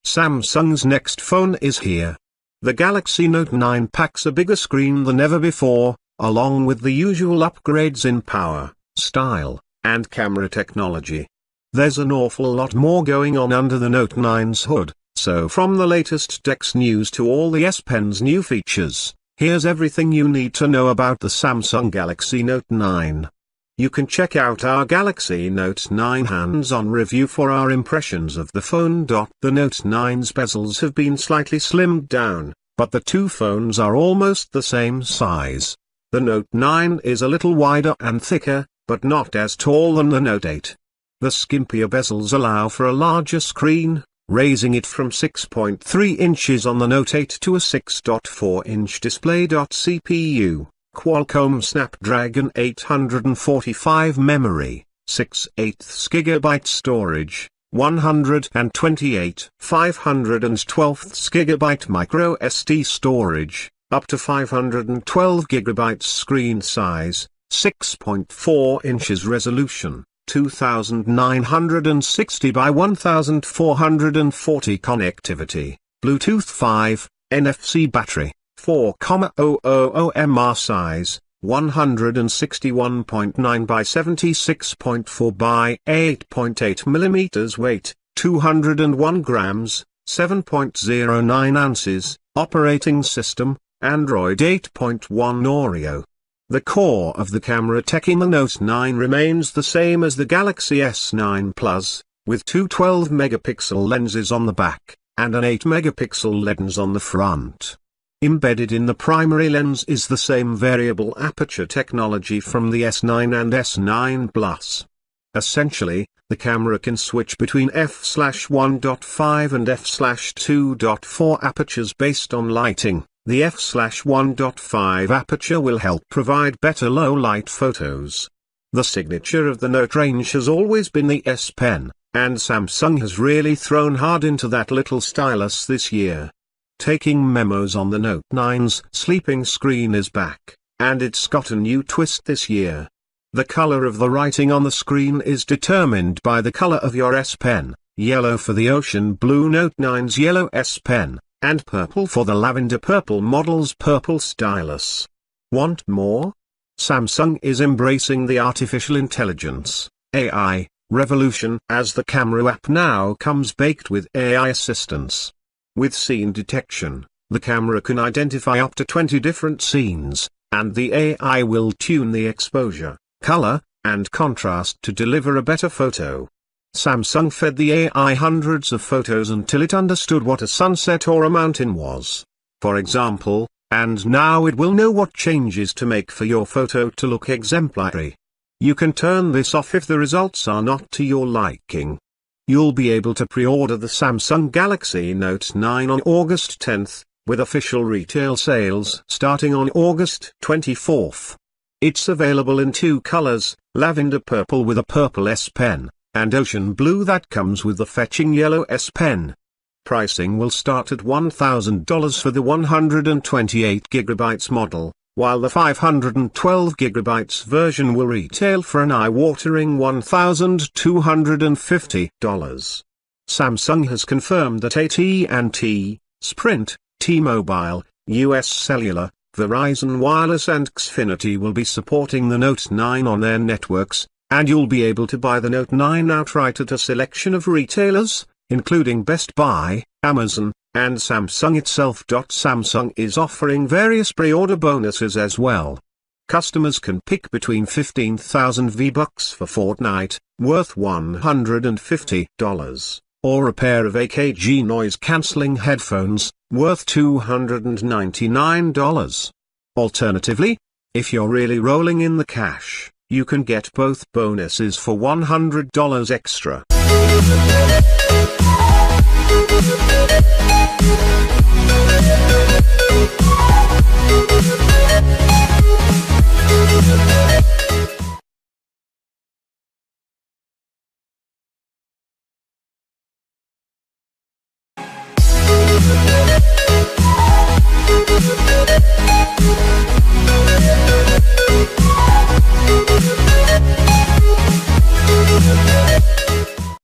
Samsung's next phone is here. The Galaxy Note 9 packs a bigger screen than ever before, along with the usual upgrades in power, style, and camera technology. There's an awful lot more going on under the Note 9's hood, so from the latest Dex news to all the S Pen's new features, here's everything you need to know about the Samsung Galaxy Note 9. You can check out our Galaxy Note 9 hands-on review for our impressions of the phone. The Note 9's bezels have been slightly slimmed down, but the two phones are almost the same size. The Note 9 is a little wider and thicker, but not as tall than the Note 8. The skimpier bezels allow for a larger screen, raising it from 6.3 inches on the Note 8 to a 6.4-inch display. CPU, Qualcomm Snapdragon 845 memory, 6/8 GB storage, 128 512 GB micro SD storage, up to 512 GB screen size, 6.4 inches resolution, 2960 by 1440 connectivity, Bluetooth 5, NFC battery, 4,000 mAh size, 161.9 by 76.4 by 8.8 mm weight, 201 grams, 7.09 ounces, operating system, Android 8.1 Oreo. The core of the camera tech in the Note 9 remains the same as the Galaxy S9 Plus, with two 12-megapixel lenses on the back, and an 8-megapixel lens on the front. Embedded in the primary lens is the same variable aperture technology from the S9 and S9 Plus. Essentially, the camera can switch between f/1.5 and f/2.4 apertures based on lighting. The f/1.5 aperture will help provide better low-light photos. The signature of the Note range has always been the S Pen, and Samsung has really thrown hard into that little stylus this year. Taking memos on the Note 9's sleeping screen is back, and it's got a new twist this year. The color of the writing on the screen is determined by the color of your S Pen, yellow for the ocean blue Note 9's yellow S Pen, and purple for the lavender purple model's purple stylus. Want more? Samsung is embracing the artificial intelligence, AI, revolution as the camera app now comes baked with AI assistance. With scene detection, the camera can identify up to 20 different scenes, and the AI will tune the exposure, color, and contrast to deliver a better photo. Samsung fed the AI hundreds of photos until it understood what a sunset or a mountain was, for example, and now it will know what changes to make for your photo to look exemplary. You can turn this off if the results are not to your liking. You'll be able to pre-order the Samsung Galaxy Note 9 on August 10th, with official retail sales starting on August 24th. It's available in two colors, lavender purple with a purple S Pen, and ocean blue that comes with the fetching yellow S Pen. Pricing will start at $1,000 for the 128GB model, while the 512GB version will retail for an eye-watering $1,250. Samsung has confirmed that AT&T, Sprint, T-Mobile, US Cellular, Verizon Wireless and Xfinity will be supporting the Note 9 on their networks, and you'll be able to buy the Note 9 outright at a selection of retailers, including Best Buy, Amazon, and Samsung itself. Samsung is offering various pre-order bonuses as well. Customers can pick between 15,000 V-Bucks for Fortnite, worth $150, or a pair of AKG noise-cancelling headphones, worth $299. Alternatively, if you're really rolling in the cash, you can get both bonuses for $100 extra.